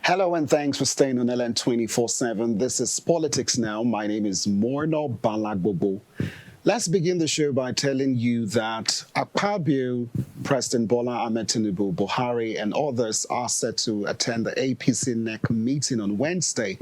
Hello and thanks for staying on LN 24/7. This is Politics Now. My name is Morno Balagbobo. Let's begin the show by telling you that Akpabio, President Bola Ahmed Tinubu, Buhari, and others are set to attend the APC NEC meeting on Wednesday.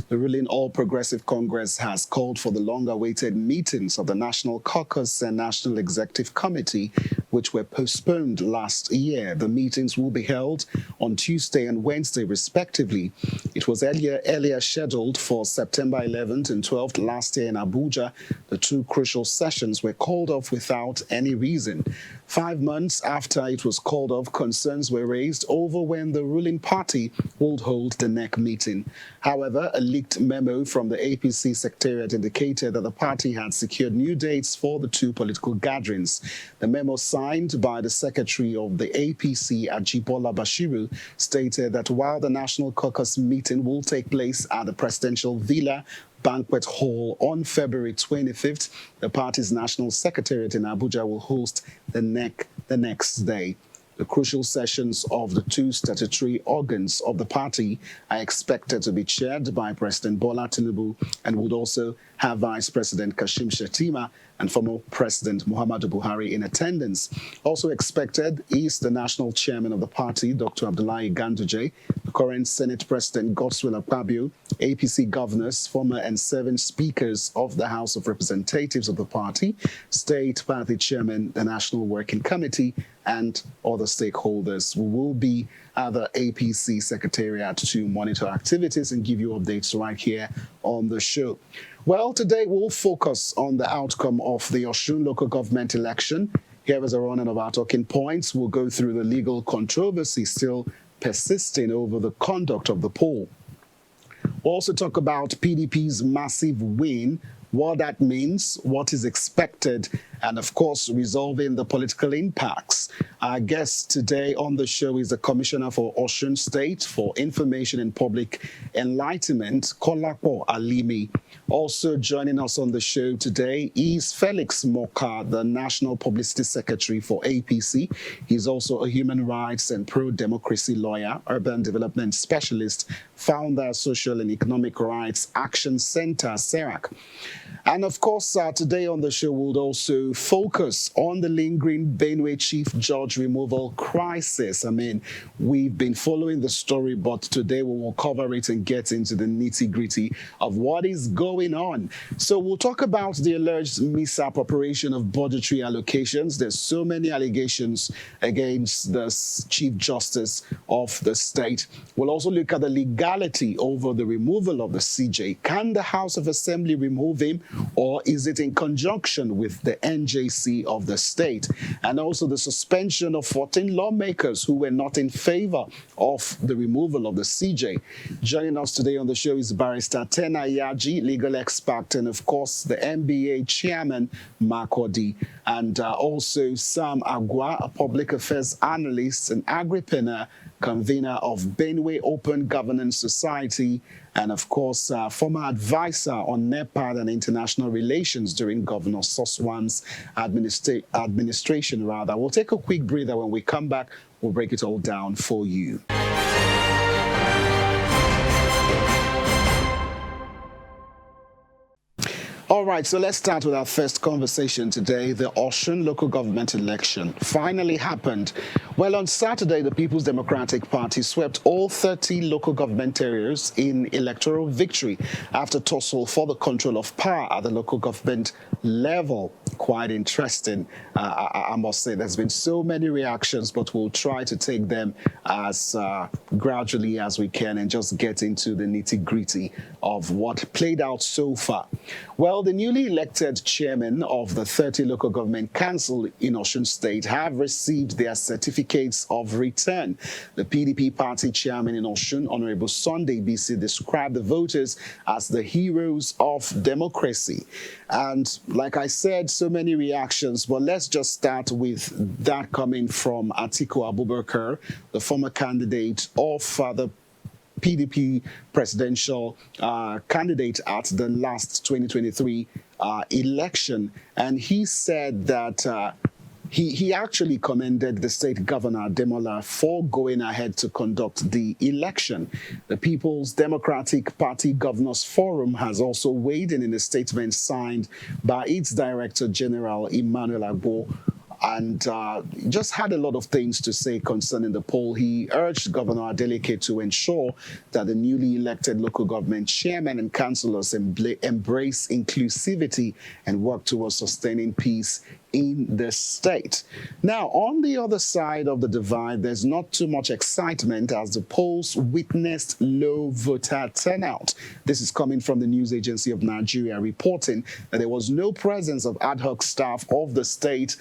The ruling All Progressive Congress has called for the long-awaited meetings of the National Caucus and National Executive Committee, which were postponed last year. The meetings will be held on Tuesday and Wednesday, respectively. It was earlier scheduled for September 11th and 12th last year in Abuja. The two crucial sessions were called off without any reason. 5 months after it was called off, concerns were raised over when the ruling party would hold the NEC meeting. However, a leaked memo from the APC secretariat indicated that the party had secured new dates for the two political gatherings. The memo signed by the secretary of the APC, Ajibola Bashiru, stated that while the National Caucus meeting will take place at the Presidential Villa Banquet Hall on February 25th, the party's national secretariat in Abuja will host the NEC the next day. The crucial sessions of the two statutory organs of the party are expected to be chaired by President Bola Tinubu and would also have Vice President Kashim Shettima and former President Muhammadu Buhari in attendance. Also expected is the national chairman of the party, Dr. Abdullahi Ganduje, the current Senate President Godswill Akpabio, APC governors, former and serving speakers of the House of Representatives of the party, state party chairman, the National Working Committee, and other stakeholders. We will be at the APC Secretariat to monitor activities and give you updates right here on the show. Well, today we'll focus on the outcome of the Osun local government election. Here is a running of our talking points. We'll go through the legal controversy still persisting over the conduct of the poll. We'll also talk about PDP's massive win, what that means, what is expected, and of course, resolving the political impacts. Our guest today on the show is the Commissioner for Osun State for Information and Public Enlightenment, Kolapo Alimi. Also joining us on the show today is Felix Moka, the National Publicity Secretary for APC. He's also a human rights and pro-democracy lawyer, urban development specialist, founder of Social and Economic Rights Action Center, SERAC. And of course, today on the show, we'll also focus on the lingering Benue Chief Judge Removal crisis. I mean, we've been following the story, but today we will cover it and get into the nitty-gritty of what is going on. So we'll talk about the alleged misappropriation of budgetary allocations. There's so many allegations against the Chief Justice of the state. We'll also look at the legality over the removal of the CJ. Can the House of Assembly remove him, or is it in conjunction with the NJC of the state? And also the suspension of 14 lawmakers who were not in favor of the removal of the CJ. Joining us today on the show is Barrister Tena Yaji, legal expert, and of course the MBA chairman, Makodi, and also Sam Agua, a public affairs analyst and agripreneur, convener of Benue Open Governance Society, and of course, former advisor on NEPAD and international relations during Governor Soswan's administration. We'll take a quick breather. When we come back, we'll break it all down for you. All right, so let's start with our first conversation today. The Osun local government election finally happened. Well, on Saturday, the People's Democratic Party swept all 30 local government areas in electoral victory after tussle for the control of power at the local government level. Quite interesting, I must say. There's been so many reactions, but we'll try to take them as gradually as we can and just get into the nitty-gritty of what played out so far. Well, the newly elected chairman of the 30 local government council in Osun State have received their certificates of return. The PDP party chairman in Osun, Honorable Sunday BC, described the voters as the heroes of democracy. And like I said, so many reactions, but let's just start with that coming from Atiku Abubakar, the former candidate of the PDP presidential candidate at the last 2023 election. And he said that he actually commended the state governor, Demola, for going ahead to conduct the election. The People's Democratic Party Governors Forum has also weighed in a statement signed by its Director General, Emmanuel Agbo, and just had a lot of things to say concerning the poll. He urged Governor Adeleke to ensure that the newly elected local government chairmen and councillors embrace inclusivity and work towards sustaining peace in the state. Now, on the other side of the divide, there's not too much excitement as the polls witnessed low voter turnout. This is coming from the News Agency of Nigeria reporting that there was no presence of ad hoc staff of the state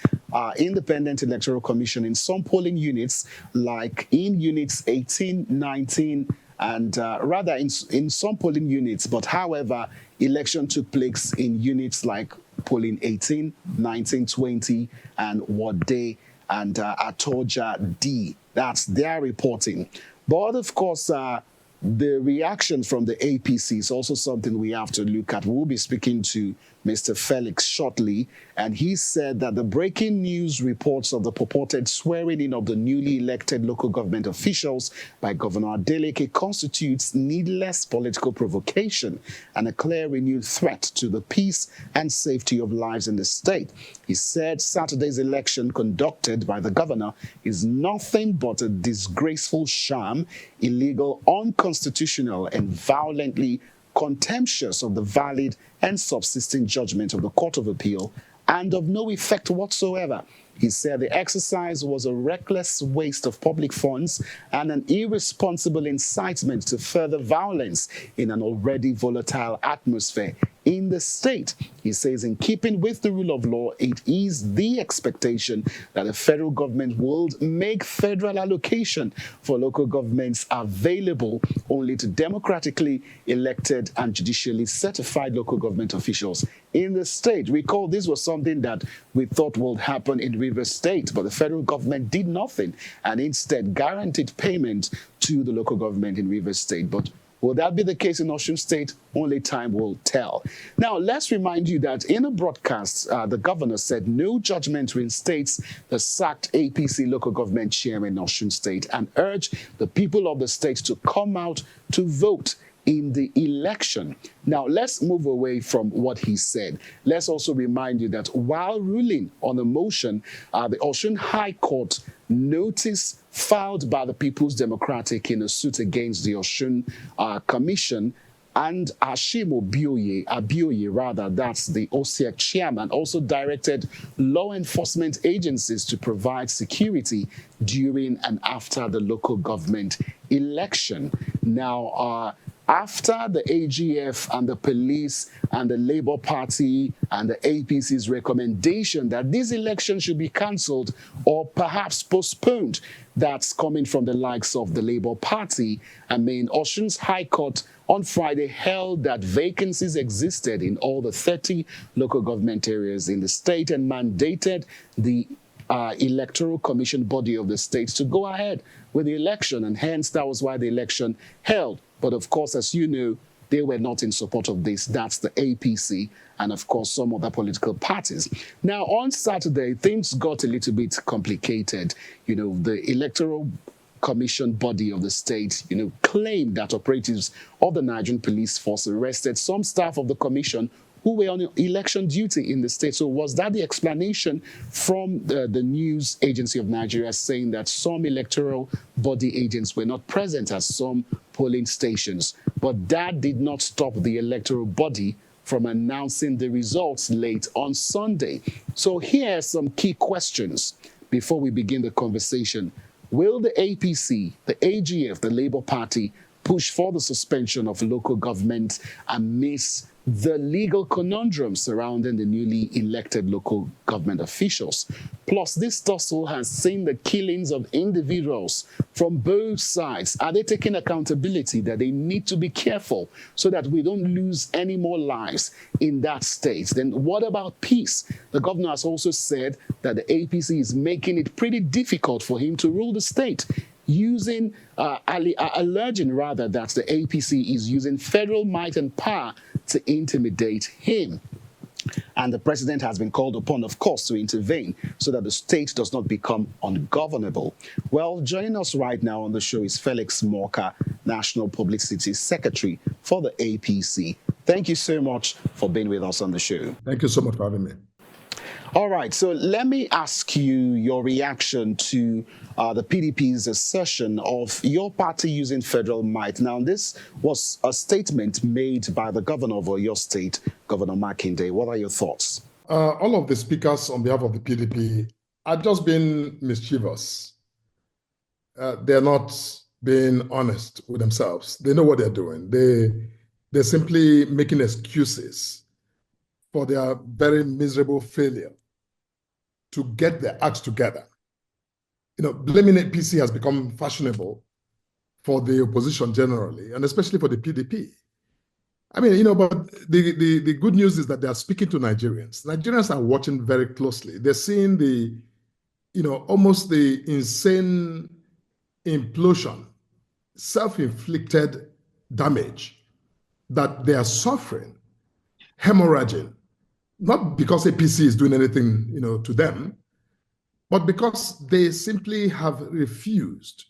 Independent Electoral Commission in some polling units, like in units 18, 19, and rather in some polling units. But however, election took place in units like polling 18, 19, 20, and Wode and Atoja D. That's their reporting. But of course, the reaction from the APC is also something we have to look at. We'll be speaking to Mr. Felix shortly, and he said that the breaking news reports of the purported swearing in of the newly elected local government officials by Governor Adeleke constitutes needless political provocation and a clear renewed threat to the peace and safety of lives in the state. He said Saturday's election conducted by the governor is nothing but a disgraceful sham, illegal, unconstitutional, and violently contemptuous of the valid and subsisting judgment of the Court of Appeal and of no effect whatsoever. He said the exercise was a reckless waste of public funds and an irresponsible incitement to further violence in an already volatile atmosphere in the state. He says in keeping with the rule of law, it is the expectation that the federal government will make federal allocation for local governments available only to democratically elected and judicially certified local government officials in the state. Recall, this was something that we thought would happen in Rivers State, but the federal government did nothing and instead guaranteed payment to the local government in Rivers State. But will that be the case in Osun State? Only time will tell. Now, let's remind you that in a broadcast, the governor said no judgment reinstates the sacked APC local government chairman in Osun State and urged the people of the state to come out to vote in the election. Now, let's move away from what he said. Let's also remind you that while ruling on the motion, the Osun High Court notice filed by the People's Democratic in a suit against the Osun Commission and Ashimo Abioye, that's the OSEC chairman, also directed law enforcement agencies to provide security during and after the local government election. Now, after the AGF and the police and the Labour Party and the APC's recommendation that this election should be cancelled or perhaps postponed, that's coming from the likes of the Labour Party. I mean, Osun's High Court on Friday held that vacancies existed in all the 30 local government areas in the state and mandated the Electoral Commission body of the state to go ahead with the election, and hence that was why the election held. But of course, as you know, they were not in support of this. That's the APC and, of course, some other political parties. Now, on Saturday, things got a little bit complicated. You know, the Electoral Commission body of the state, claimed that operatives of the Nigerian police force arrested some staff of the commission who were on election duty in the state. So was that the explanation from the News Agency of Nigeria saying that some electoral body agents were not present at some polling stations? But that did not stop the electoral body from announcing the results late on Sunday. So here are some key questions before we begin the conversation. Will the APC, the AGF, the Labour Party, push for the suspension of local government amidst the legal conundrum surrounding the newly elected local government officials? Plus, this tussle has seen the killings of individuals from both sides. Are they taking accountability that they need to be careful so that we don't lose any more lives in that state? Then what about peace? The governor has also said that the APC is making it pretty difficult for him to rule the state, alleging rather that the APC is using federal might and power to intimidate him. And the president has been called upon, of course, to intervene so that the state does not become ungovernable. Well, joining us right now on the show is Felix Morka, National Publicity Secretary for the APC. Thank you so much for being with us on the show. Thank you so much for having me. All right, so let me ask you your reaction to the PDP's assertion of your party using federal might. Now, this was a statement made by the governor of your state, Governor Makinde. What are your thoughts? All of the speakers on behalf of the PDP are just being mischievous. They're not being honest with themselves. They know what they're doing. They're simply making excuses for their very miserable failure to get their act together. Blaming APC has become fashionable for the opposition generally, and especially for the PDP. I mean, but the good news is that they are speaking to Nigerians. Nigerians are watching very closely. They're seeing almost the insane implosion, self-inflicted damage that they are suffering, hemorrhaging, not because APC is doing anything, to them, but because they simply have refused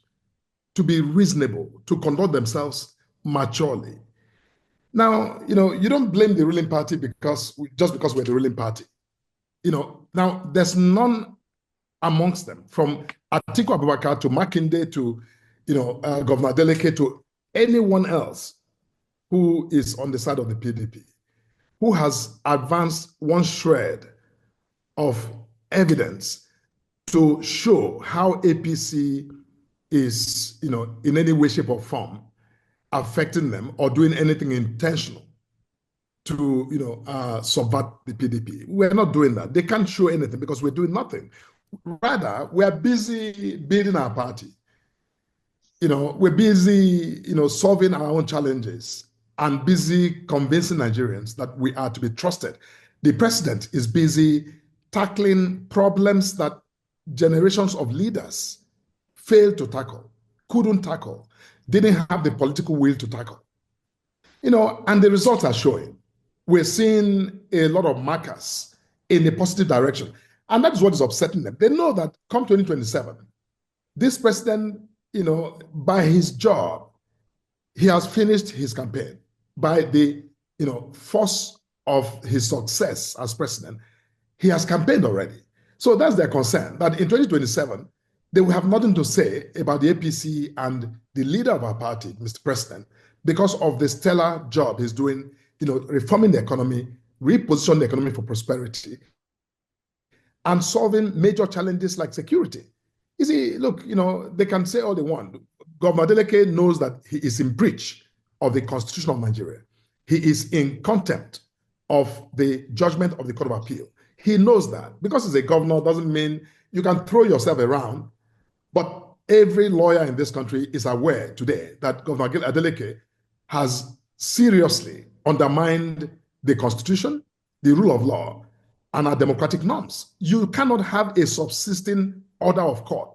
to be reasonable, to conduct themselves maturely. Now, you don't blame the ruling party just because we're the ruling party. Now there's none amongst them, from Atiku Abubakar to Makinde to, Governor Adeleke to anyone else who is on the side of the PDP, who has advanced one shred of evidence to show how APC is, in any way, shape, or form affecting them or doing anything intentional to, subvert the PDP. We're not doing that. They can't show anything because we're doing nothing. Rather, we're busy building our party. We're busy, solving our own challenges and busy convincing Nigerians that we are to be trusted. The president is busy tackling problems that generations of leaders failed to tackle, couldn't tackle, didn't have the political will to tackle. And the results are showing. We're seeing a lot of markers in a positive direction. And that is what is upsetting them. They know that come 2027, this president, by his job, he has finished his campaign. By the, force of his success as president, he has campaigned already. So that's their concern, that in 2027, they will have nothing to say about the APC and the leader of our party, Mr. President, because of the stellar job he's doing, reforming the economy, repositioning the economy for prosperity, and solving major challenges like security. You see, look, they can say all they want. Governor Adeleke knows that he is in breach of the Constitution of Nigeria. He is in contempt of the judgment of the Court of Appeal. He knows that. Because he's a governor doesn't mean you can throw yourself around, but every lawyer in this country is aware today that Governor Adeleke has seriously undermined the Constitution, the rule of law, and our democratic norms. You cannot have a subsisting order of court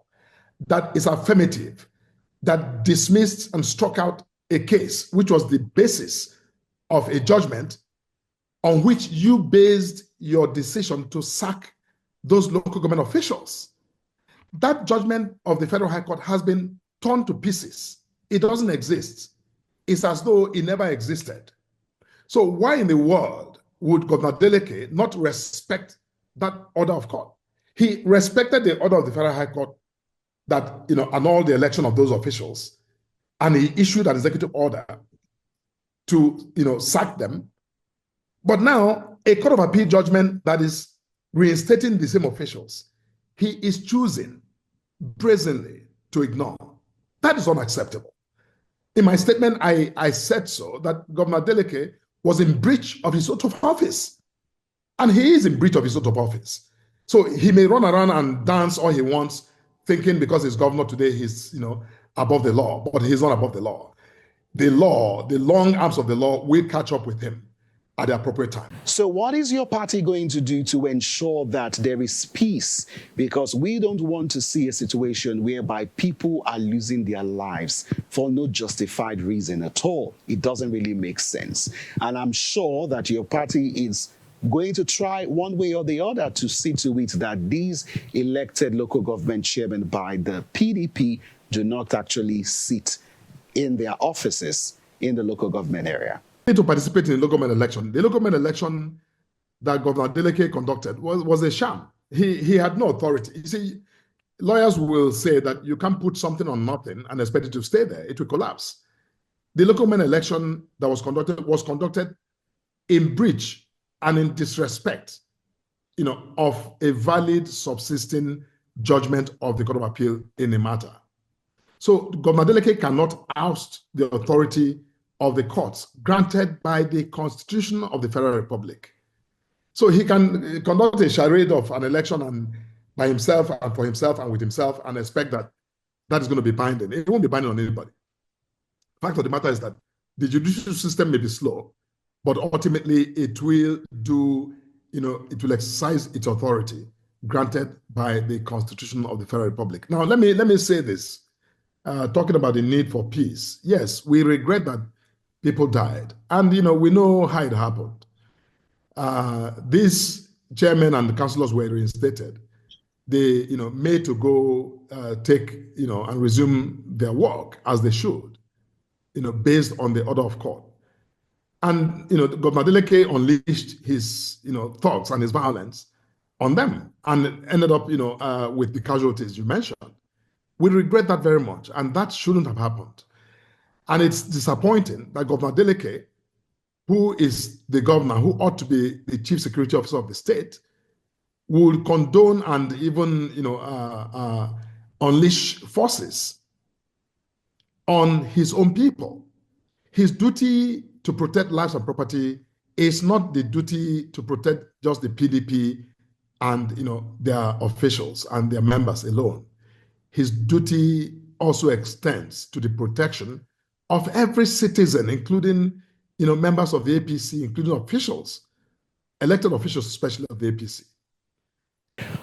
that is affirmative, that dismissed and struck out a case which was the basis of a judgment on which you based your decision to sack those local government officials. That judgment of the Federal High Court has been torn to pieces. It doesn't exist. It's as though it never existed. So why in the world would Governor Adeleke not respect that order of court? He respected the order of the Federal High Court that annulled the election of those officials, and he issued an executive order to sack them. But now a Court of Appeal judgment that is reinstating the same officials, he is choosing brazenly to ignore. That is unacceptable. In my statement, I said so, that Governor Adeleke was in breach of his oath of office. And he is in breach of his oath of office. So he may run around and dance all he wants, thinking because he's governor today, he's above the law, but he's not above the law. The law, the long arms of the law will catch up with him at the appropriate time. So what is your party going to do to ensure that there is peace? Because we don't want to see a situation whereby people are losing their lives for no justified reason at all. It doesn't really make sense. And I'm sure that your party is going to try one way or the other to see to it that these elected local government chairmen by the PDP do not actually sit in their offices in the local government area? To participate in the local government election. The local government election that Governor Adeleke conducted was a sham. He had no authority. You see, lawyers will say that you can't put something on nothing and expect it to stay there. It will collapse. The local government election that was conducted in breach and in disrespect, of a valid subsisting judgment of the Court of Appeal in the matter. So Governor Adeleke cannot oust the authority of the courts granted by the Constitution of the Federal Republic. So he can conduct a charade of an election and by himself and for himself and with himself and expect that that is going to be binding. It won't be binding on anybody. The fact of the matter is that the judicial system may be slow, but ultimately it will do, it will exercise its authority granted by the Constitution of the Federal Republic. Now, let me say this, talking about the need for peace. Yes, we regret that people died, and we know how it happened. These chairmen and the councillors were reinstated. They, made to go take, and resume their work as they should, based on the order of court. And, Governor Adeleke unleashed his, thoughts and his violence on them and ended up, with the casualties you mentioned. We regret that very much, and that shouldn't have happened. And it's disappointing that Governor Adeleke, who is the governor, who ought to be the chief security officer of the state, will condone and even, unleash forces on his own people. His duty to protect lives and property is not the duty to protect just the PDP and, their officials and their members alone. His duty also extends to the protection of every citizen, including, members of the APC, including officials, elected officials, especially of the APC.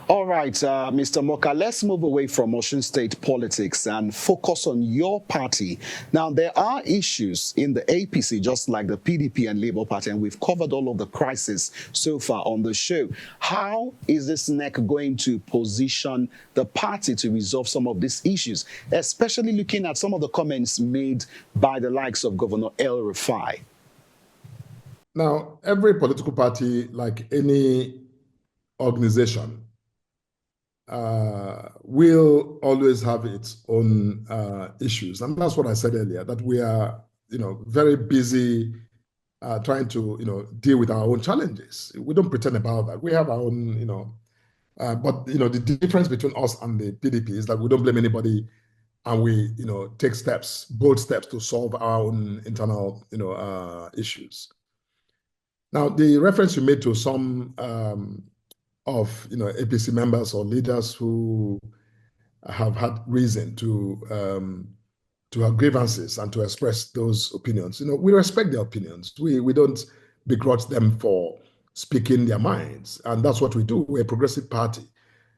All right, Mr. Moka, let's move away from Osun State politics and focus on your party. Now, there are issues in the APC, just like the PDP and Labour Party, and we've covered all of the crises so far on the show. How is this NEC going to position the party to resolve some of these issues, especially looking at some of the comments made by the likes of Governor El-Rufai? Now, every political party, like any organization, will always have its own issues. And that's what I said earlier, that we are, very busy trying to, deal with our own challenges. We don't pretend about that. We have our own, but, the difference between us and the PDP is that we don't blame anybody and we, take steps, bold steps to solve our own internal, issues. Now, the reference you made to some of APC members or leaders who have had reason to have grievances and to express those opinions. We respect their opinions. We don't begrudge them for speaking their minds, and that's what we do. We're a progressive party.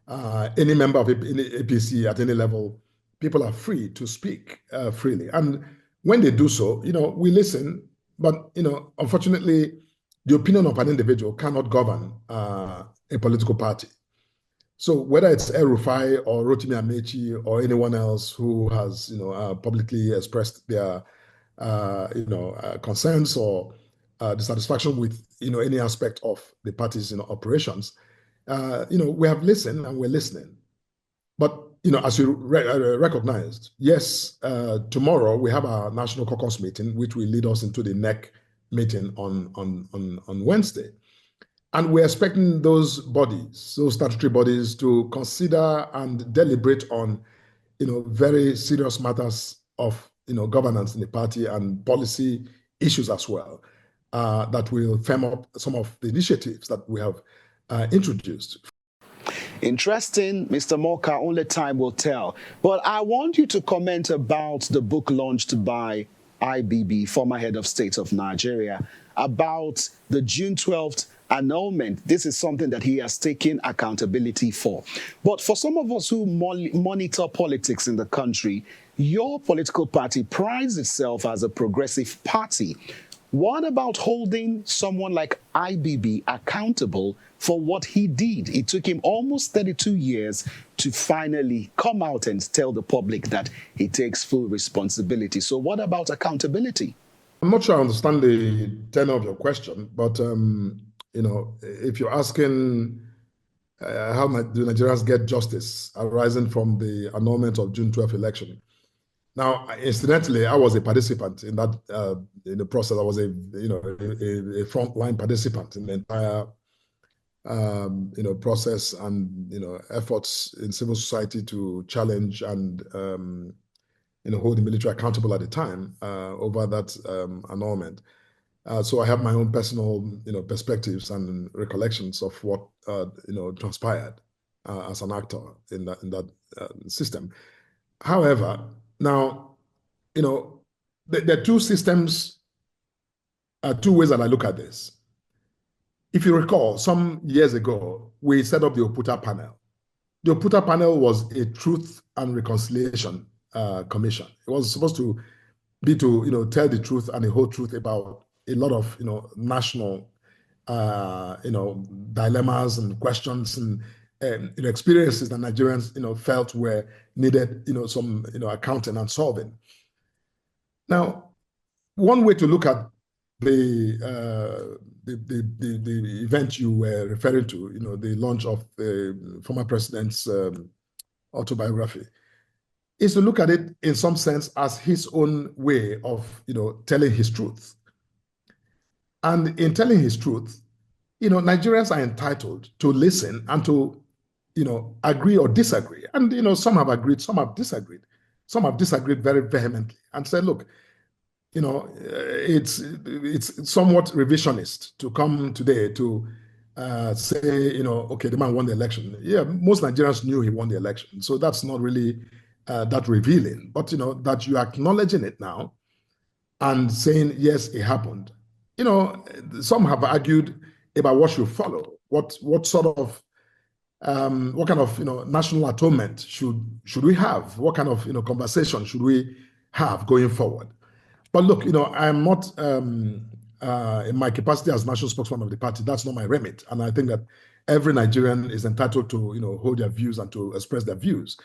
Any member of any APC at any level, people are free to speak freely, and when they do so, we listen. But unfortunately, the opinion of an individual cannot govern a political party. So whether it's El-Rufai or Rotimi Amechi or anyone else who has, publicly expressed their, concerns or dissatisfaction with, any aspect of the party's, operations, we have listened and we're listening. But, as you recognized, yes, tomorrow we have our national caucus meeting, which will lead us into the NEC meeting on Wednesday. And we're expecting those bodies, those statutory bodies, to consider and deliberate on, very serious matters of, governance in the party and policy issues as well, that will firm up some of the initiatives that we have introduced. Interesting, Mr. Moka, only time will tell. But I want you to comment about the book launched by IBB, former head of state of Nigeria, about the June 12th annulment. This is something that he has taken accountability for. But for some of us who monitor politics in the country, your political party prides itself as a progressive party. What about holding someone like IBB accountable for what he did? It took him almost 32 years to finally come out and tell the public that he takes full responsibility. So what about accountability? I'm not sure I understand the tenor of your question, but if you're asking how do Nigerians get justice arising from the annulment of June 12th election. Now, incidentally, I was a participant in that in the process. I was a frontline participant in the entire process and efforts in civil society to challenge and hold the military accountable at the time over that annulment. So I have my own personal perspectives and recollections of what transpired as an actor in that system. However, now there are two systems, two ways that I look at this. If you recall, some years ago, we set up the Oputa panel. The Oputa panel was a truth and reconciliation commission. It was supposed to be to tell the truth and the whole truth about a lot of national dilemmas and questions and experiences that Nigerians felt were needed some accounting and solving. Now, one way to look at the event you were referring to, the launch of the former president's autobiography, is to look at it in some sense as his own way of telling his truth. And in telling his truth, Nigerians are entitled to listen and to agree or disagree. And some have agreed, some have disagreed. Some have disagreed very vehemently and said, look, it's somewhat revisionist to come today to say, okay, the man won the election. Yeah, most Nigerians knew he won the election. So that's not really that revealing. But, that you're acknowledging it now and saying, yes, it happened. Some have argued about what should follow. What sort of what kind of national atonement should we have? What kind of conversation should we have going forward? But look, I'm not in my capacity as national spokesman of the party. That's not my remit, and I think that every Nigerian is entitled to hold their views and to express their views.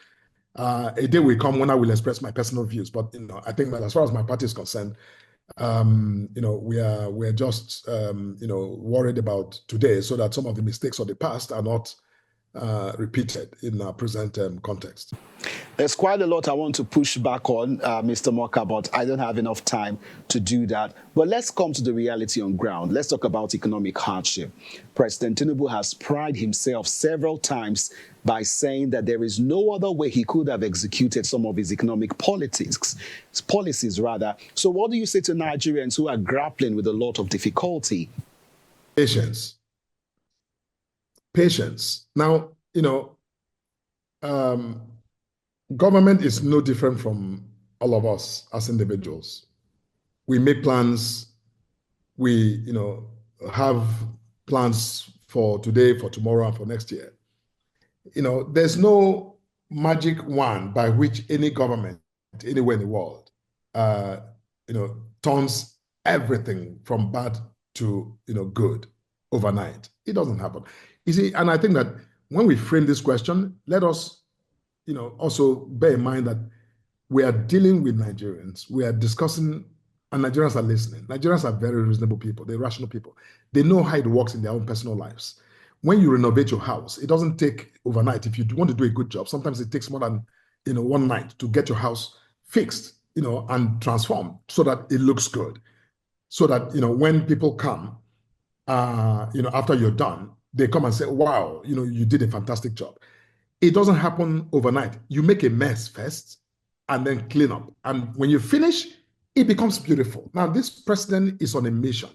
A day will come when I will express my personal views, but I think that as far as my party is concerned, we're just worried about today, so that some of the mistakes of the past are not repeated in our present context. There's quite a lot I want to push back on, Mr. Moka, but I don't have enough time to do that. But let's come to the reality on ground. Let's talk about economic hardship. President Tinubu has prided himself several times by saying that there is no other way he could have executed some of his economic policies. So what do you say to Nigerians who are grappling with a lot of difficulty? Patience. Now, government is no different from all of us as individuals. We make plans. We, have plans for today, for tomorrow, and for next year. There's no magic wand by which any government anywhere in the world, turns everything from bad to, good overnight. It doesn't happen. You see, and I think that when we frame this question, let us also bear in mind that we are dealing with Nigerians. We are discussing, and Nigerians are listening. Nigerians are very reasonable people. They're rational people. They know how it works in their own personal lives. When you renovate your house, it doesn't take overnight. If you want to do a good job, sometimes it takes more than one night to get your house fixed, and transformed so that it looks good. So that when people come, after you're done, they come and say, wow, you did a fantastic job. It doesn't happen overnight. You make a mess first and then clean up. And when you finish, it becomes beautiful. Now, this president is on a mission.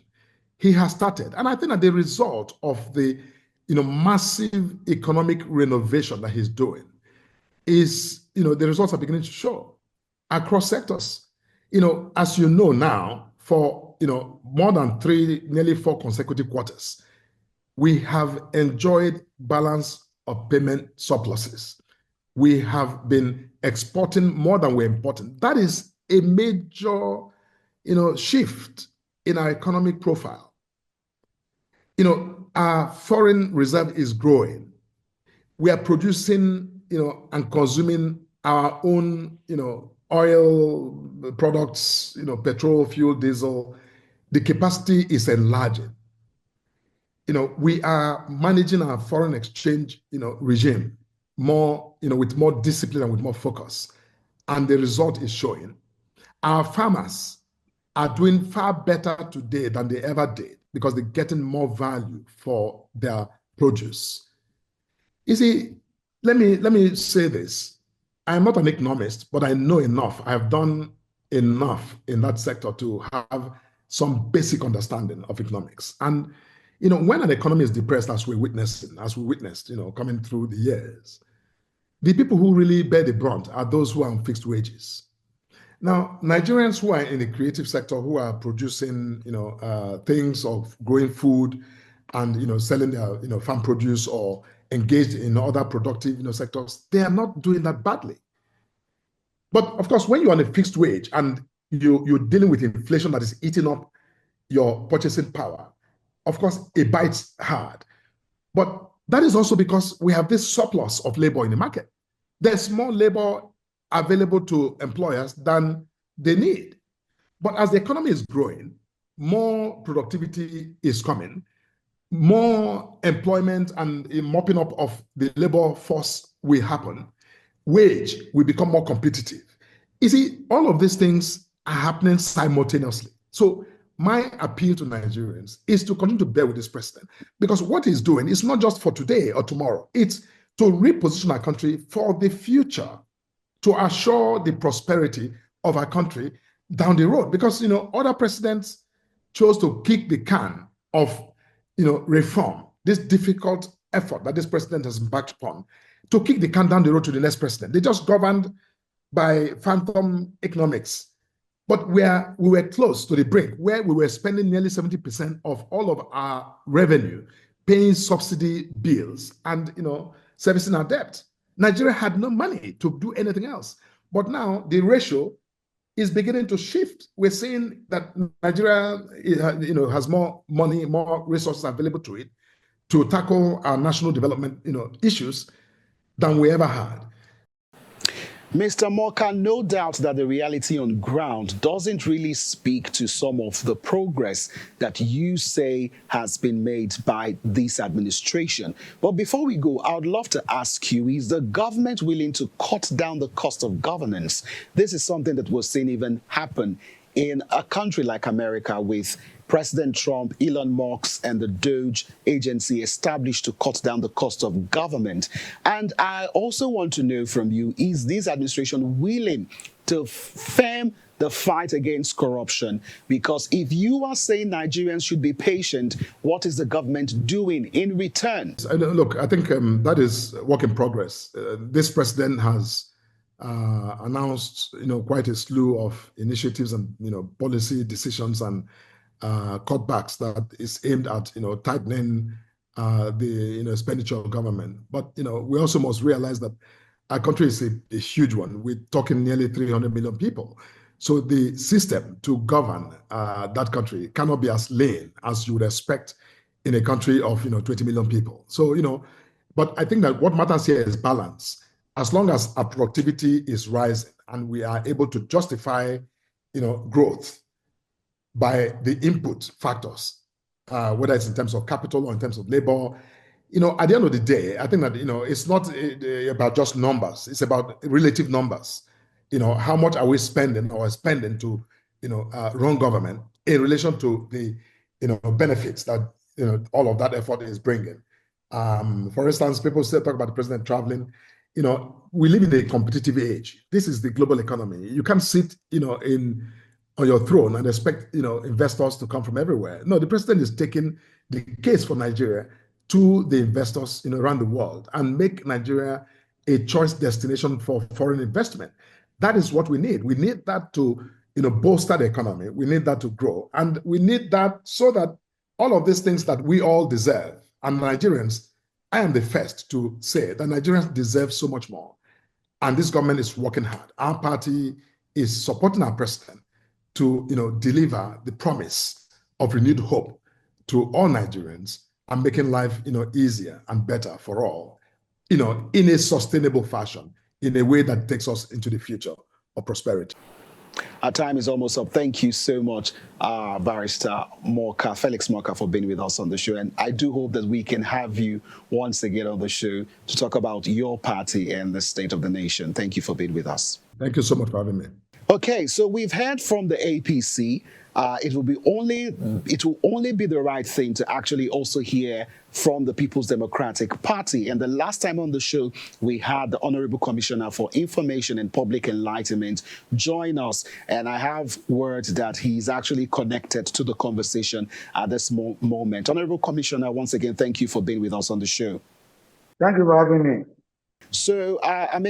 He has started. And I think that the result of the massive economic renovation that he's doing is, the results are beginning to show across sectors. As you know now, for more than nearly 4 consecutive quarters, we have enjoyed balance of payment surpluses. We have been exporting more than we're importing. That is a major, shift in our economic profile. Our foreign reserve is growing. We are producing, and consuming our own, oil products, petrol, fuel, diesel. The capacity is enlarging. We are managing our foreign exchange, regime more, with more discipline and with more focus. And the result is showing. Our farmers are doing far better today than they ever did because they're getting more value for their produce. You see, let me say this. I'm not an economist, but I know enough. I've done enough in that sector to have some basic understanding of economics. And when an economy is depressed, as we witnessed, coming through the years, the people who really bear the brunt are those who are on fixed wages. Now, Nigerians who are in the creative sector, who are producing, things of growing food and, selling their, farm produce or engaged in other productive, sectors, they are not doing that badly. But of course, when you're on a fixed wage and you're dealing with inflation that is eating up your purchasing power, of course, it bites hard. But that is also because we have this surplus of labor in the market. There's more labor available to employers than they need. But as the economy is growing, more productivity is coming, more employment and a mopping up of the labor force will happen, wage will become more competitive. You see, all of these things are happening simultaneously. So my appeal to Nigerians is to continue to bear with this president, because what he's doing is not just for today or tomorrow. It's to reposition our country for the future, to assure the prosperity of our country down the road. Because, other presidents chose to kick the can of, reform, this difficult effort that this president has embarked upon, to kick the can down the road to the next president. They just governed by phantom economics. But we were close to the brink where we were spending nearly 70% of all of our revenue paying subsidy bills and, servicing our debt. Nigeria had no money to do anything else. But now the ratio is beginning to shift. We're seeing that Nigeria, has more money, more resources available to it to tackle our national development, issues than we ever had. Mr. Moka, no doubt that the reality on ground doesn't really speak to some of the progress that you say has been made by this administration. But before we go, I would love to ask you, is the government willing to cut down the cost of governance? This is something that we're seeing even happen in a country like America, with President Trump, Elon Musk, and the DOGE agency established to cut down the cost of government. And I also want to know from you, is this administration willing to firm the fight against corruption? Because if you are saying Nigerians should be patient, what is the government doing in return? Look, I think that is work in progress. This president has announced, quite a slew of initiatives and, policy decisions and cutbacks that is aimed at, tightening the, expenditure of government. But, we also must realize that our country is a huge one. We're talking nearly 300 million people. So the system to govern that country cannot be as lean as you would expect in a country of, 20 million people. So, but I think that what matters here is balance. As long as our productivity is rising and we are able to justify, growth by the input factors, whether it's in terms of capital or in terms of labor, at the end of the day, I think that, it's not about just numbers. It's about relative numbers. How much are we spending or spending to, run government in relation to the, benefits that, all of that effort is bringing. For instance, people still talk about the president traveling. We live in a competitive age. This is the global economy. You can't sit, on your throne and expect, investors to come from everywhere. No, the president is taking the case for Nigeria to the investors, around the world and make Nigeria a choice destination for foreign investment. That is what we need. We need that to, bolster the economy. We need that to grow. And we need that so that all of these things that we all deserve, and Nigerians, I am the first to say that Nigerians deserve so much more. And this government is working hard. Our party is supporting our president to, deliver the promise of renewed hope to all Nigerians and making life, easier and better for all, in a sustainable fashion, in a way that takes us into the future of prosperity. Our time is almost up. Thank you so much, Barrister Felix Morka, for being with us on the show. And I do hope that we can have you once again on the show to talk about your party and the state of the nation. Thank you for being with us. Thank you so much for having me. Okay, so we've heard from the APC. It will only be the right thing to actually also hear from the People's Democratic Party. And the last time on the show, we had the Honorable Commissioner for Information and Public Enlightenment join us. And I have word that he's actually connected to the conversation at this moment. Honorable Commissioner, once again, thank you for being with us on the show. Thank you for having me. So,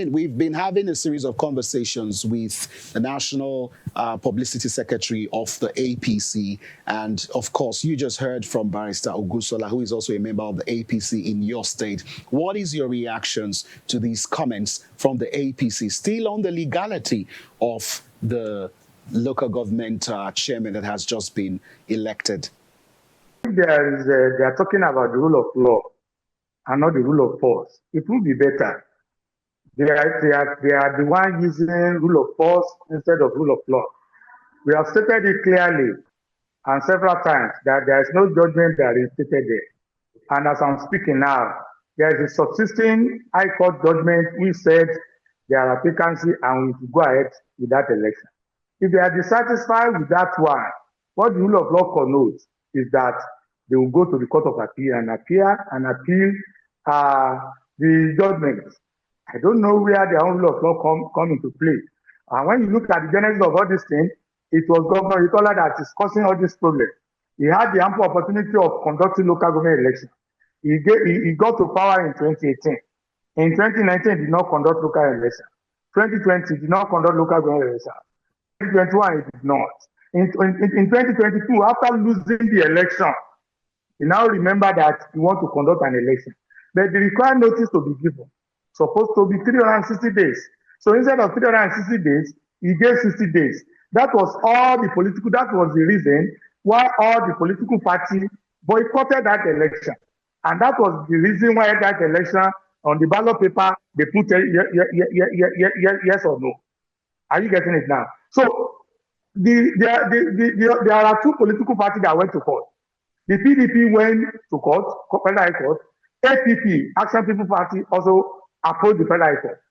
we've been having a series of conversations with the National Publicity Secretary of the APC. And of course, you just heard from Barrister Ogusola, who is also a member of the APC in your state. What is your reactions to these comments from the APC, still on the legality of the local government chairman that has just been elected? They are talking about the rule of law and not the rule of force. It will be better. They are the one using rule of force instead of rule of law. We have stated it clearly and several times that there is no judgment that is stated there. And as I'm speaking now, there is a subsisting High Court judgment which said there are vacancy and we should go ahead with that election. If they are dissatisfied with that one, what the rule of law connotes is that they will go to the Court of Appeal and appeal the judgment. I don't know where the own rule of law come into play. And when you look at the genesis of all these things, it was Governor Itola that is causing all this problem. He had the ample opportunity of conducting local government elections. He got to power in 2018. In 2019, he did not conduct local elections. 2020, he did not conduct local government elections. 2021, he did not. In 2022, after losing the election, he now remember that he wants to conduct an election. But the required notice to be given supposed to be 360 days. So instead of 360 days, he gave 60 days. That was the reason why all the political parties boycotted that election. And that was the reason why that election, on the ballot paper, they put yes or no. Are you getting it now? So there are two political parties that went to court. The PDP went to court, Federal High Court. APP, Action People Party, also approached the Federal High Court.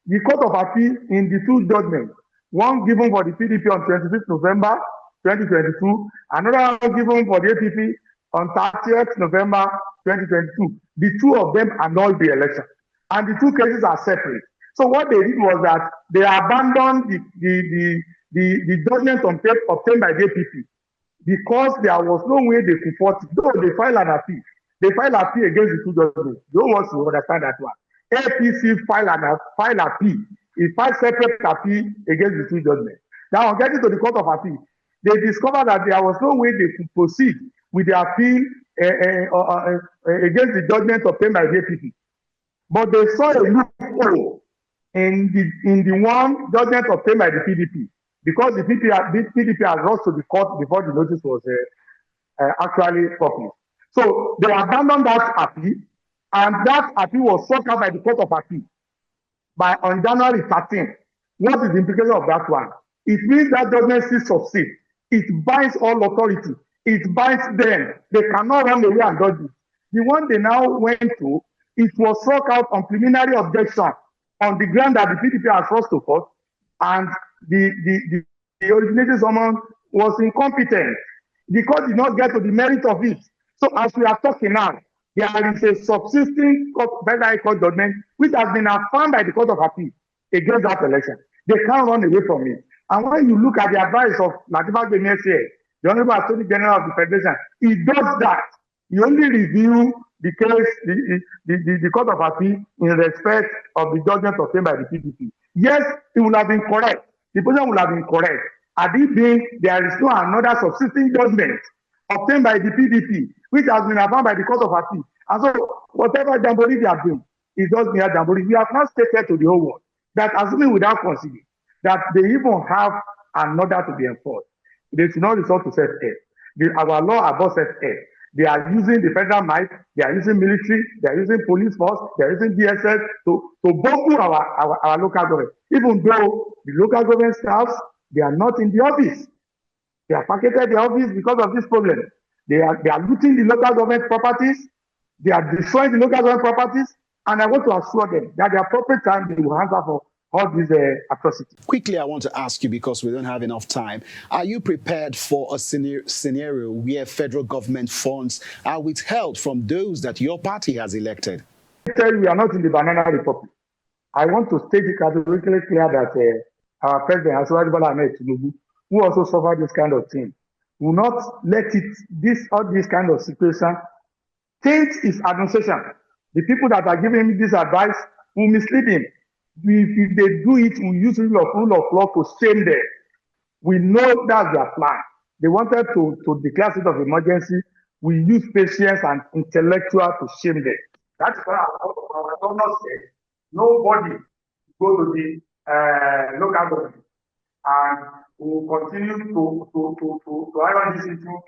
The Court of Appeal in the two judgments, one given for the PDP on 25th November 2022, another one given for the APP on 30th November 2022. The two of them annulled the election. And the two cases are separate. So what they did was that they abandoned the judgment obtained by the APP because there was no way they could force it. Though they filed an appeal. They filed appeal against the two judgments. You don't want to understand that one. APC filed appeal. It filed separate appeal against the two judgments. Now, on getting to the Court of Appeal, they discovered that there was no way they could proceed with the appeal against the judgment obtained by the APC. But they saw a loophole in the one judgment obtained by the PDP because the PDP had rushed to the court before the notice was actually published. So they abandoned that appeal, and that appeal was struck out by the Court of Appeal on January 13th. What is the implication of that one? It means that judgment still succeeds. It binds all authority. It binds them. They cannot run away and dodge it. The one they now went to, it was struck out on preliminary objection on the ground that the PDP has rushed to court, and the originating summons was incompetent. The court did not get to the merit of it. So as we are talking now, there is a subsisting Federal High Court judgment which has been affirmed by the Court of Appeal against that election. They can't run away from it. And when you look at the advice of Benue CJ, the Honorable Attorney General of the Federation, he does that. He only review the case, the Court of Appeal in respect of the judgment obtained by the PDP. Yes, it would have been correct. The position would have been correct. Had it been, there is no another subsisting judgment obtained by the PDP, which has been affirmed by the Court of Appeal. And so, whatever jamboree they are doing, is just mere jamboree. We have not stated to the whole world that, assuming without considering, that they even have another to be enforced. They should not resort to self-help. Our law above set A. They are using the federal might, they are using military, they are using police force, they are using DSS to boggle our local government. Even though the local government staffs, they are not in the office. They are pocketed the office because of this problem. They are looting the local government properties, they are destroying the local government properties, and I want to assure them that at the appropriate time they will answer for all these atrocities. Quickly, I want to ask you, because we don't have enough time, are you prepared for a scenario where federal government funds are withheld from those that your party has elected? I tell you, we are not in the banana republic. I want to state it categorically clear that our president, Asiwaju Bola Ahmed Tinubu, who also suffered this kind of thing, will not let all this kind of situation change his administration. The people that are giving him this advice will mislead him. If they do it, we use rule of law to shame them. We know that's their plan. They wanted to declare state of emergency. We use patience and intellectual to shame them. That's why our governor said nobody go to the local government, and we will continue to iron this issue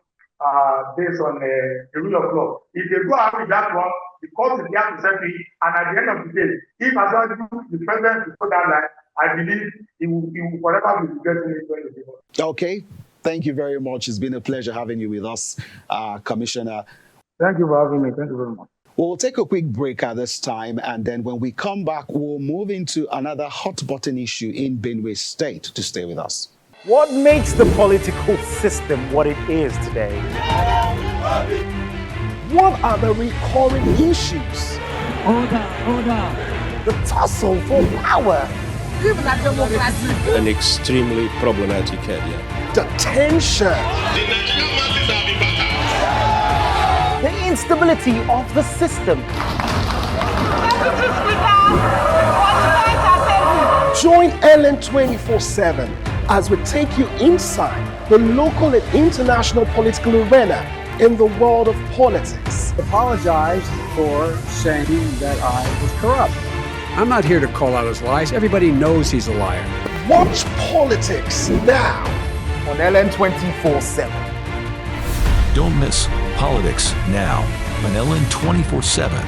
based on the rule of law. If they go out with that one, the court is there to settle it, and at the end of the day, if the president will go that line, I believe he will forever be regretting it when he goes. Okay, thank you very much. It's been a pleasure having you with us, Commissioner. Thank you for having me. Thank you very much. We'll take a quick break at this time, and then when we come back, we'll move into another hot button issue in Benue State. To stay with us. What makes the political system what it is today? What are the recurring issues? Order. The tussle for power. An extremely problematic area. The tension. The instability of the system. Join Ellen 24/7 as we take you inside the local and international political arena in the world of politics. Apologize for saying that I was corrupt. I'm not here to call out his lies. Everybody knows he's a liar. Watch politics now on Ellen 24/7. Don't miss Politics Now on Ellen 24/7.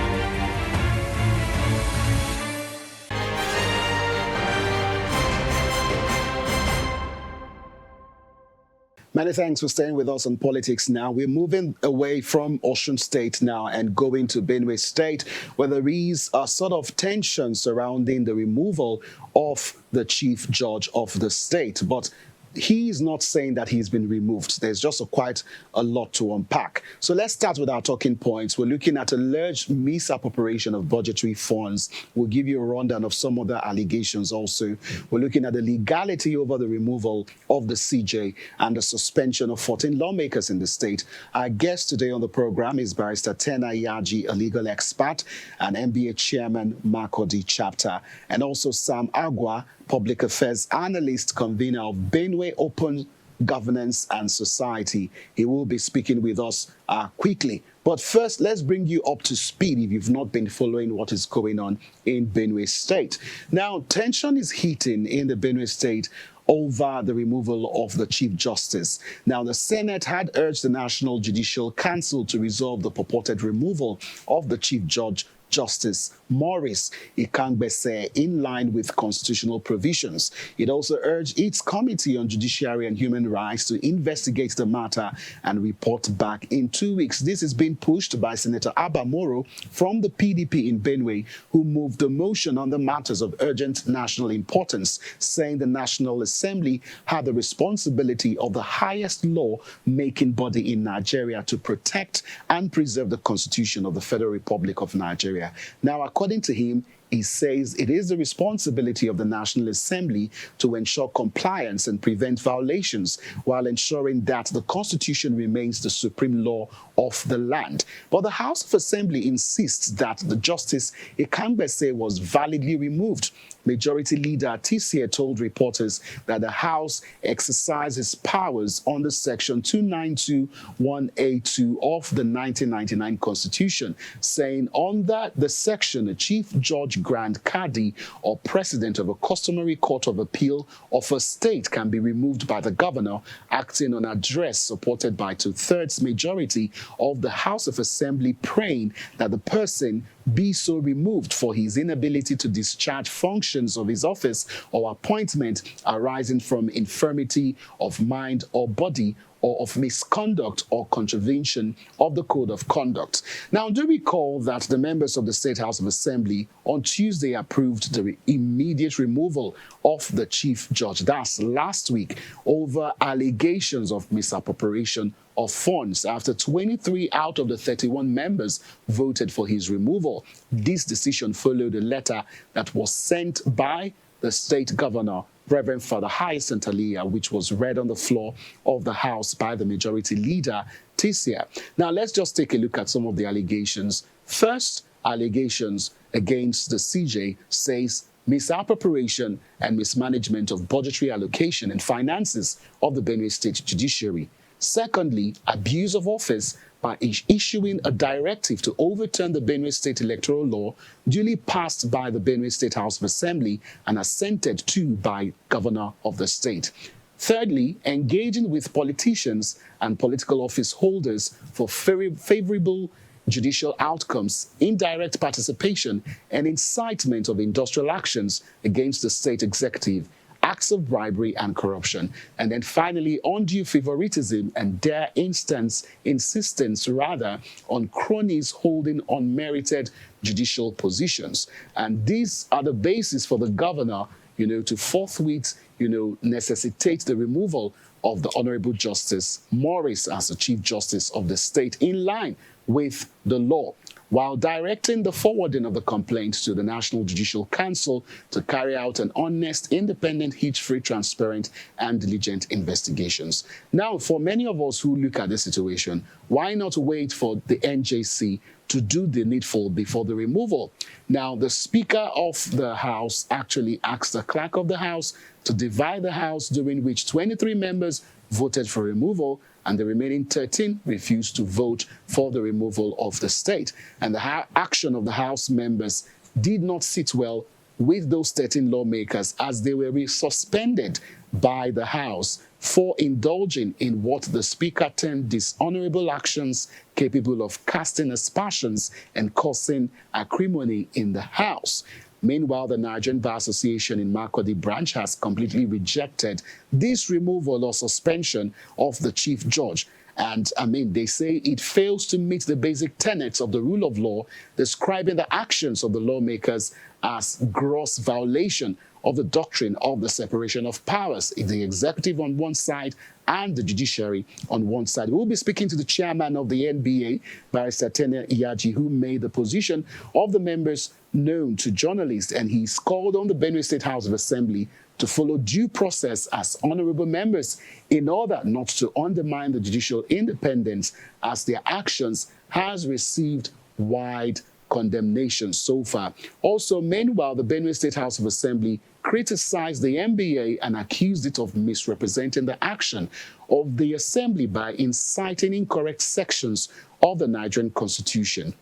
Many thanks for staying with us on Politics Now. We're moving away from Osun State now and going to Benue State, where there is a sort of tension surrounding the removal of the chief judge of the state. But he is not saying that he's been removed. There's just quite a lot to unpack. So let's start with our talking points. We're looking at alleged misappropriation of budgetary funds. We'll give you a rundown of some other allegations also. We're looking at the legality over the removal of the CJ and the suspension of 14 lawmakers in the state. Our guest today on the program is Barrister Tena Yaji, a legal expert, and MBA chairman, Makurdi chapter, and also Sam Agua, public affairs analyst, convener of Benue Open Governance and Society. He will be speaking with us quickly. But first, let's bring you up to speed if you've not been following what is going on in Benue State. Now, tension is heating in the Benue State over the removal of the Chief Justice. Now, the Senate had urged the National Judicial Council to resolve the purported removal of the Chief Judge, Justice Maurice Ikangbese, in line with constitutional provisions. It also urged its Committee on Judiciary and Human Rights to investigate the matter and report back in 2 weeks. This is being pushed by Senator Abba Moro from the PDP in Benue, who moved a motion on the matters of urgent national importance, saying the National Assembly had the responsibility of the highest law-making body in Nigeria to protect and preserve the Constitution of the Federal Republic of Nigeria. Now, according to him, he says it is the responsibility of the National Assembly to ensure compliance and prevent violations while ensuring that the Constitution remains the supreme law of the land. But the House of Assembly insists that the Justice Ikangbese was validly removed. Majority Leader Tisia told reporters that the House exercises powers under Section 292(1)(a)(2) of the 1999 Constitution, saying under the section, a Chief Judge Grand Kadi or president of a customary court of appeal of a state can be removed by the governor acting on address supported by 2/3 majority of the House of Assembly, praying that the person be so removed for his inability to discharge functions of his office or appointment arising from infirmity of mind or body, or of misconduct or contravention of the Code of Conduct. Now, do recall that the members of the State House of Assembly on Tuesday approved the immediate removal of the Chief Judge. That's last week, over allegations of misappropriation of funds after 23 out of the 31 members voted for his removal. This decision followed a letter that was sent by the state governor, Reverend Father Hyacinth Talia, which was read on the floor of the House by the majority leader, Tisia. Now, let's just take a look at some of the allegations. First, allegations against the CJ says misappropriation and mismanagement of budgetary allocation and finances of the Benue State Judiciary. Secondly, abuse of office by issuing a directive to overturn the Benue State electoral law duly passed by the Benue State House of Assembly and assented to by governor of the state. Thirdly, engaging with politicians and political office holders for favorable judicial outcomes, indirect participation, and incitement of industrial actions against the state executive, acts of bribery and corruption. And then finally, undue favoritism and their insistence on cronies holding unmerited judicial positions. And these are the basis for the governor, to forthwith, necessitate the removal of the Honorable Justice Morris as the Chief Justice of the state in line with the law, while directing the forwarding of the complaint to the National Judicial Council to carry out an honest, independent, hitch-free, transparent, and diligent investigations. Now, for many of us who look at this situation, why not wait for the NJC to do the needful before the removal? Now, the Speaker of the House actually asked the Clerk of the House to divide the House, during which 23 members voted for removal and the remaining 13 refused to vote for the removal of the state. And the action of the House members did not sit well with those 13 lawmakers, as they were suspended by the House for indulging in what the Speaker termed dishonorable actions capable of casting aspersions and causing acrimony in the House. Meanwhile, the Nigerian Bar Association in Makurdi branch has completely rejected this removal or suspension of the chief judge. And they say it fails to meet the basic tenets of the rule of law, describing the actions of the lawmakers as gross violation of the doctrine of the separation of powers, the executive on one side and the judiciary on one side. We'll be speaking to the chairman of the NBA, Barrister Tene Iyaji, who made the position of the members known to journalists, and he's called on the Benue State House of Assembly to follow due process as honorable members in order not to undermine the judicial independence, as their actions has received wide condemnation so far. Also, meanwhile, the Benue State House of Assembly criticized the NBA and accused it of misrepresenting the action of the Assembly by inciting incorrect sections of the Nigerian Constitution.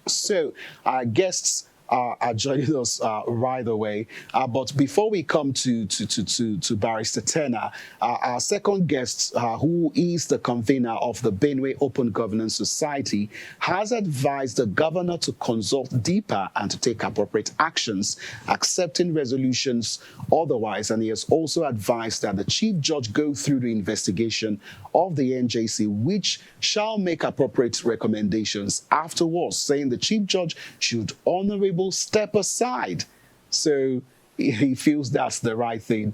So, our guests are joining us right away. But before we come to Barrister Tena, our second guest, who is the convener of the Benue Open Governance Society, has advised the governor to consult deeper and to take appropriate actions, accepting resolutions otherwise. And he has also advised that the chief judge go through the investigation of the NJC, which shall make appropriate recommendations afterwards, saying the chief judge should honorably step aside. So he feels that's the right thing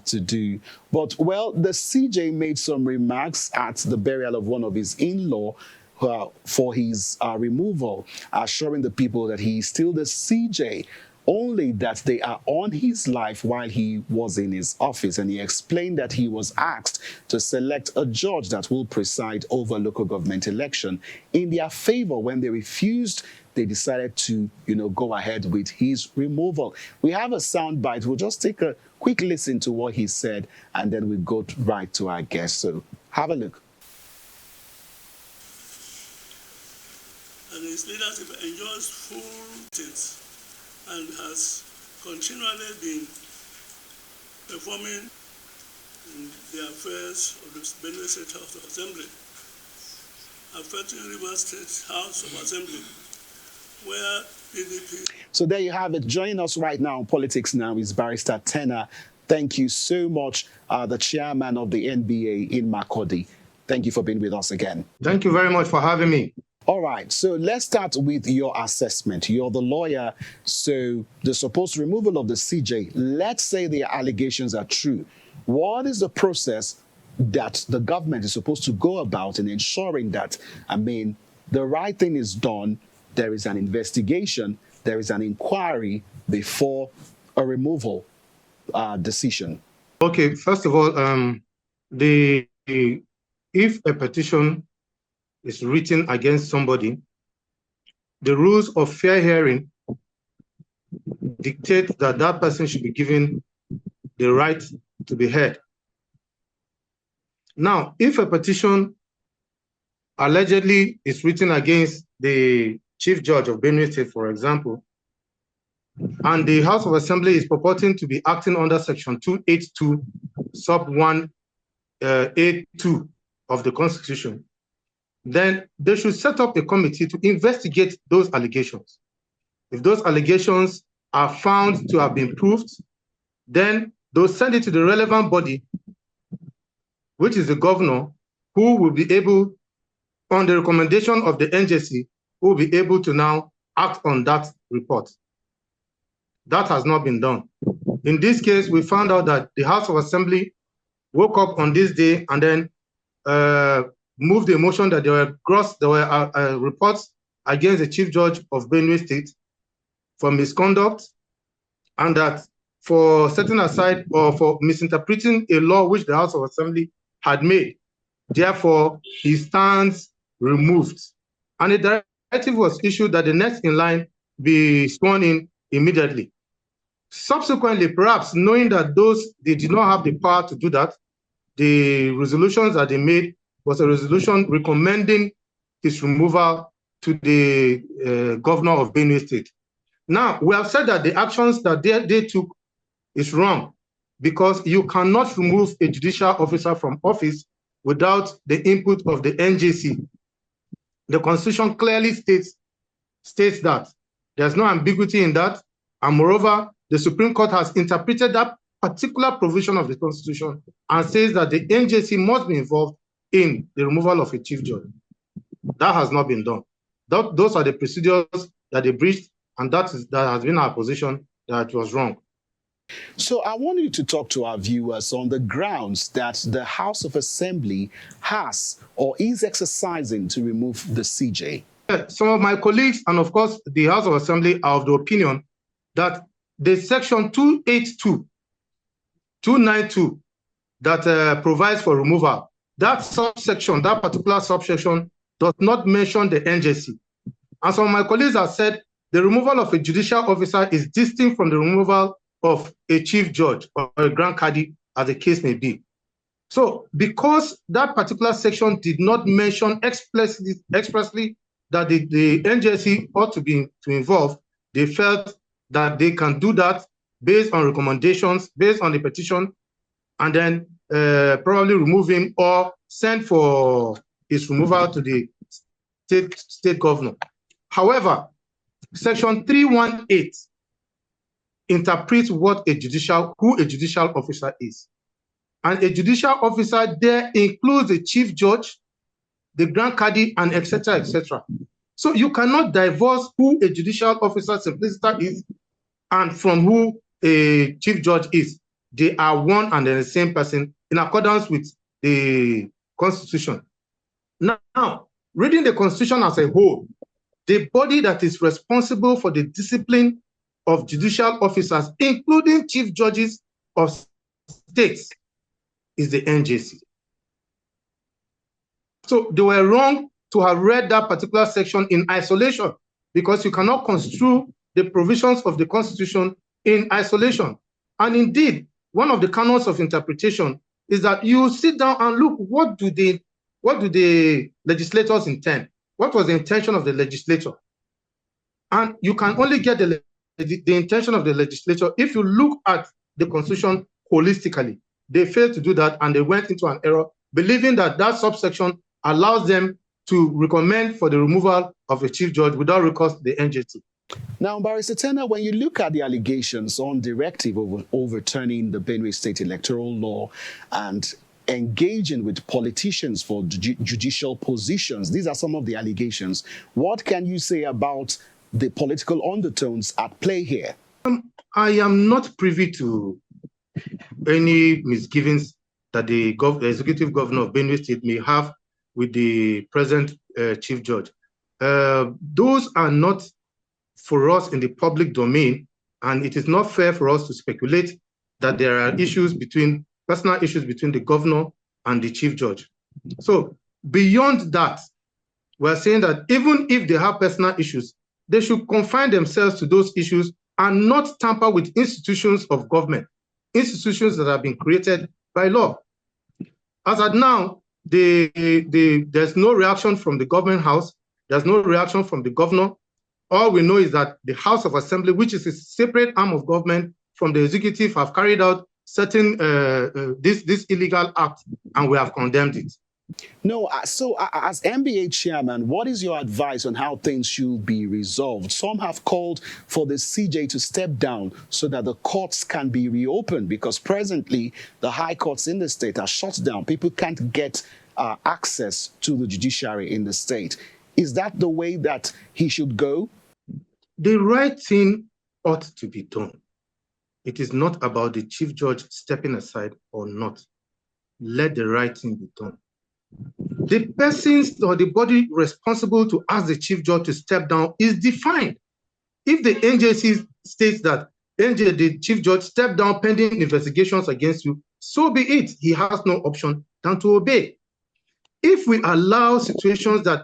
to do. But, well, the CJ made some remarks at the burial of one of his in-law for his removal, assuring the people that he is still the CJ, only that they are on his life while he was in his office. And he explained that he was asked to select a judge that will preside over local government election in their favor. When they refused, they decided to, go ahead with his removal. We have a sound bite. We'll just take a quick listen to what he said, and then we'll go right to our guest. So have a look. And his leadership enjoys full things. and has continually been performing in the affairs of the Benue State House of Assembly, affecting Rivers State House of Assembly, where PDP. So there you have it. Joining us right now on Politics Now is Barrister Tenor. Thank you so much, the chairman of the NBA in Makurdi. Thank you for being with us again. Thank you very much for having me. All right, so let's start with your assessment. You're the lawyer, so the supposed removal of the CJ, let's say the allegations are true. What is the process that the government is supposed to go about in ensuring that, the right thing is done, there is an investigation, there is an inquiry before a removal decision? Okay, first of all, if a petition is written against somebody, the rules of fair hearing dictate that that person should be given the right to be heard. Now, if a petition allegedly is written against the Chief Judge of Benue State, for example, and the House of Assembly is purporting to be acting under Section 282, Sub 1, A2 of the Constitution, then they should set up a committee to investigate those allegations. If those allegations are found to have been proved, then they'll send it to the relevant body, which is the governor, who will be able, on the recommendation of the NJC, who will be able to now act on that report. That has not been done. In this case, we found out that the House of Assembly woke up on this day and then moved the motion that there were reports against the Chief Judge of Benue State for misconduct, and that for setting aside or for misinterpreting a law which the House of Assembly had made. Therefore, he stands removed. And a directive was issued that the next in line be sworn in immediately. Subsequently, perhaps knowing that they did not have the power to do that, the resolutions that they made was a resolution recommending his removal to the governor of Benue State. Now, we have said that the actions that they took is wrong, because you cannot remove a judicial officer from office without the input of the NJC. The Constitution clearly states that. There's no ambiguity in that. And moreover, the Supreme Court has interpreted that particular provision of the Constitution and says that the NJC must be involved in the removal of a chief judge. That has not been done. Those are the procedures that they breached, and that has been our position that it was wrong. So I want you to talk to our viewers on the grounds that the House of Assembly has or is exercising to remove the CJ. Some of my colleagues and of course the House of Assembly are of the opinion that the Section 282, 292 that provides for removal, that subsection, that particular subsection does not mention the NJC. And some of my colleagues have said the removal of a judicial officer is distinct from the removal of a chief judge or a grand cadi, as the case may be. So because that particular section did not mention expressly that the NJC ought to be involved, they felt that they can do that based on recommendations, based on the petition, and then probably remove him or send for his removal to the state governor. However, Section 318 interprets who a judicial officer is. And a judicial officer there includes the chief judge, the grand cadi, and etc., etc. So you cannot divorce who a judicial officer simpliciter is and from who a chief judge is. They are one and the same person in accordance with the Constitution. Now, reading the Constitution as a whole, the body that is responsible for the discipline of judicial officers, including chief judges of states, is the NJC. So they were wrong to have read that particular section in isolation, because you cannot construe the provisions of the Constitution in isolation. And indeed, one of the canons of interpretation is that you sit down and look, what do the legislators intend? What was the intention of the legislator? And you can only get the the intention of the legislature, if you look at the Constitution holistically, they failed to do that, and they went into an error, believing that that subsection allows them to recommend for the removal of a chief judge without recourse to the NJT. Now, Barrister Turner, when you look at the allegations on directive overturning the Benue State electoral law and engaging with politicians for judicial positions, these are some of the allegations. What can you say about the political undertones at play here? I am not privy to any misgivings that the executive governor of Benue State may have with the present chief judge. Those are not for us in the public domain, and it is not fair for us to speculate that there are personal issues between the governor and the chief judge. So beyond that, we're saying that even if they have personal issues, they should confine themselves to those issues and not tamper with institutions of government, institutions that have been created by law. As at now, there's no reaction from the government house, there's no reaction from the governor. All we know is that the House of Assembly, which is a separate arm of government from the executive, have carried out certain this illegal act, and we have condemned it. No, so as NBA chairman, what is your advice on how things should be resolved? Some have called for the CJ to step down so that the courts can be reopened, because presently the high courts in the state are shut down. People can't get access to the judiciary in the state. Is that the way that he should go? The right thing ought to be done. It is not about the chief judge stepping aside or not. Let the right thing be done. The persons or the body responsible to ask the chief judge to step down is defined. If the NJC states that the chief judge stepped down pending investigations against you, so be it. He has no option than to obey. If we allow situations that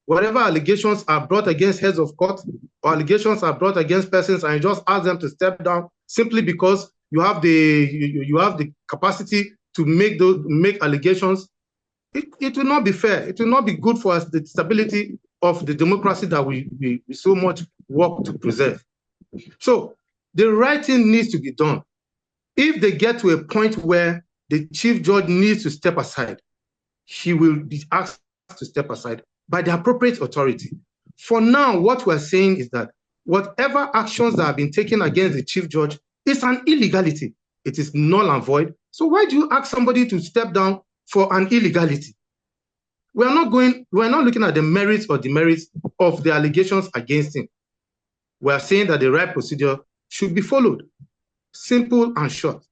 whatever allegations are brought against heads of court or allegations are brought against persons, and you just ask them to step down simply because you have the capacity to make allegations, it will not be fair. It will not be good for us, the stability of the democracy that we so much work to preserve. So the right thing needs to be done. If they get to a point where the chief judge needs to step aside, he will be asked to step aside by the appropriate authority. For now, what we're saying is that whatever actions that have been taken against the chief judge is an illegality. It is null and void. So why do you ask somebody to step down for an illegality? We're not looking at the merits or demerits of the allegations against him. We're saying that the right procedure should be followed. Simple and short.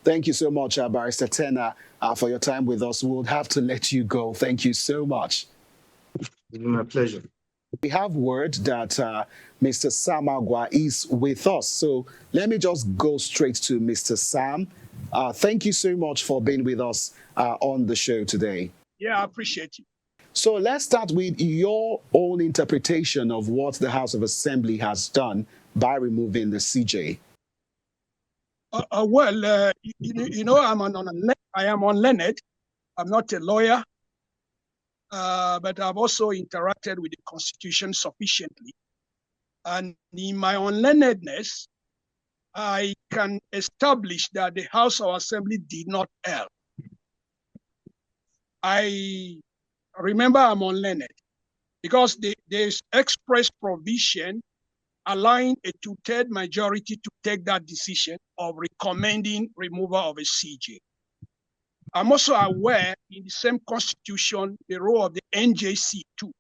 Thank you so much, Barrister Turner, for your time with us. We'll have to let you go. Thank you so much. It's my pleasure. We have word that Mr. Sam Agua is with us. So let me just go straight to Mr. Sam. Thank you so much for being with us on the show today. Yeah, I appreciate you. So let's start with your own interpretation of what the House of Assembly has done by removing the CJ. Well, you know, I am unlearned. I'm not a lawyer, but I've also interacted with the Constitution sufficiently. And in my unlearnedness, I can establish that the House of Assembly did not err. I remember I'm unlearned because there's express provision allowing a two-thirds majority to take that decision of recommending removal of a CJ. I'm also aware in the same constitution, the role of the NJC too,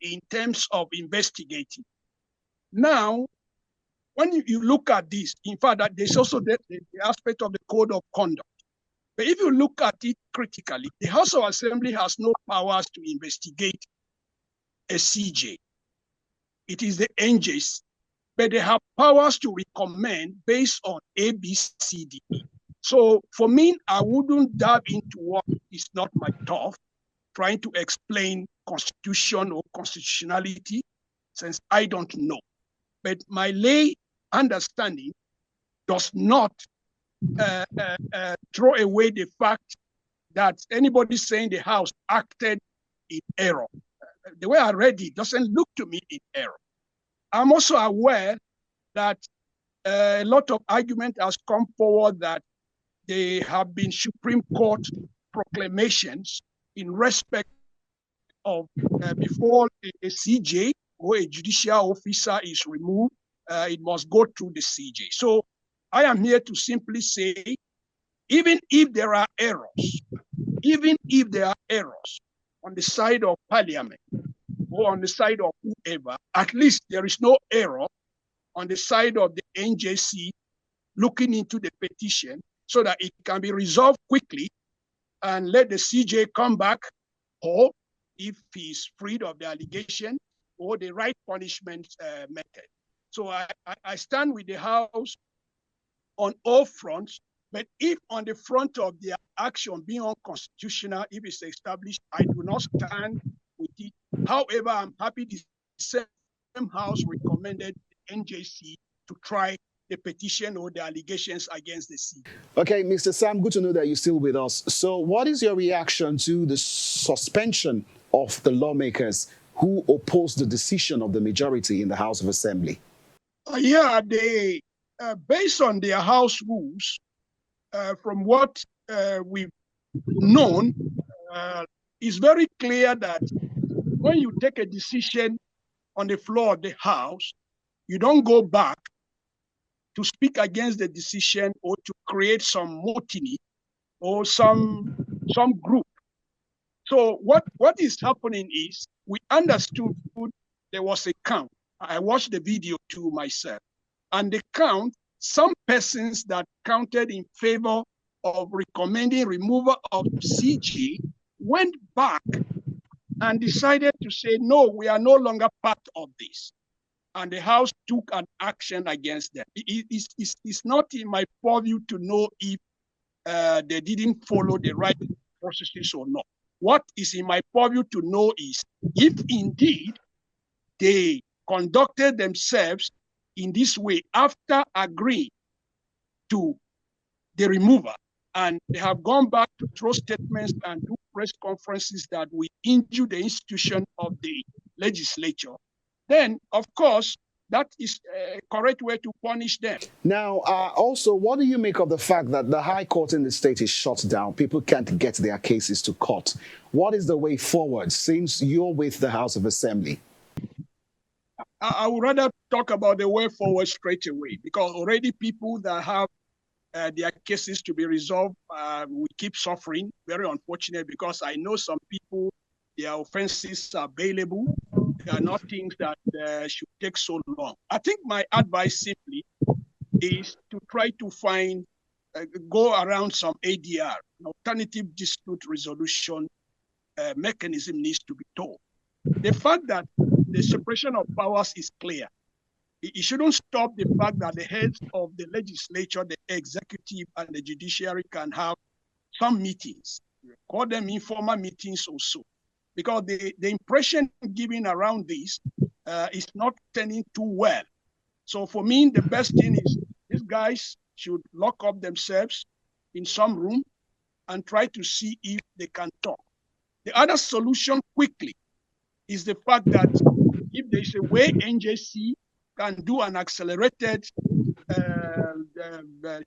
in terms of investigating. Now, when you look at this, in fact, there's also the aspect of the code of conduct. But if you look at it critically, the House of Assembly has no powers to investigate a CJ. It is the NJC, but they have powers to recommend based on ABCD. So for me, I wouldn't dive into what is not my turf, trying to explain constitution or constitutionality, since I don't know. But my lay understanding does not throw away the fact that anybody saying the House acted in error. The way I read it doesn't look to me in error. I'm also aware that a lot of argument has come forward that there have been Supreme Court proclamations in respect of before a CJ or a judicial officer is removed, it must go through the CJ. So I am here to simply say, even if there are errors, on the side of Parliament or on the side of whoever, at least there is no error on the side of the NJC looking into the petition so that it can be resolved quickly and let the CJ come back, or if he is freed of the allegation, or the right punishment method. So I stand with the House on all fronts, but if on the front of their action being unconstitutional, if it's established, I do not stand with it. However, I'm happy the same House recommended the NJC to try the petition or the allegations against the CJ. Okay, Mr. Sam, good to know that you're still with us. So what is your reaction to the suspension of the lawmakers who opposed the decision of the majority in the House of Assembly? They, based on their House rules, from what we've known, it's very clear that when you take a decision on the floor of the House, you don't go back to speak against the decision or to create some mutiny or some group. So what is happening is, we understood there was a count. I watched the video too myself. And the count, some persons that counted in favor of recommending removal of CJ went back and decided to say, no, we are no longer part of this. And the House took an action against them. It's not in my purview to know if they didn't follow the right processes or not. What is in my purview to know is if indeed they conducted themselves in this way after agreeing to the removal, and they have gone back to throw statements and do press conferences that will injure the institution of the legislature, then, of course, that is a correct way to punish them. Now, also, what do you make of the fact that the High Court in the state is shut down? People can't get their cases to court. What is the way forward since you're with the House of Assembly? I would rather talk about the way forward straight away, because already people that have their cases to be resolved will keep suffering. Very unfortunate, because I know some people, their offenses are bailable. They are not things that should take so long. I think my advice simply is to try to find, go around some ADR, an alternative dispute resolution mechanism needs to be told. The fact that the separation of powers is clear, it shouldn't stop the fact that the heads of the legislature, the executive, and the judiciary can have some meetings, call them informal meetings or so. Because the impression given around this is not turning too well. So for me, the best thing is these guys should lock up themselves in some room and try to see if they can talk. The other solution quickly is the fact that if there's a way NJC can do an accelerated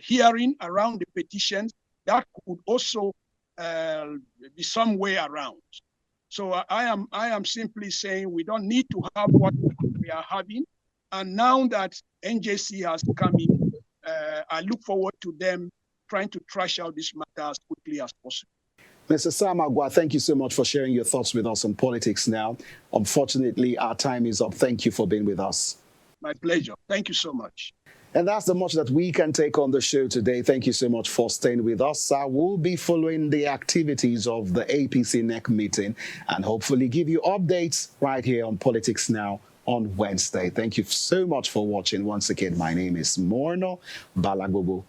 hearing around the petitions, that could also be some way around. So I am simply saying we don't need to have what we are having. And now that NJC has come in, I look forward to them trying to trash out this matter as quickly as possible. Mr. Sam Agua, thank you so much for sharing your thoughts with us on politics now. Unfortunately, our time is up. Thank you for being with us. My pleasure. Thank you so much. And that's the much that we can take on the show today. Thank you so much for staying with us. I will be following the activities of the APC NEC meeting and hopefully give you updates right here on Politics Now on Wednesday. Thank you so much for watching. Once again, my name is Morno Balagbobo.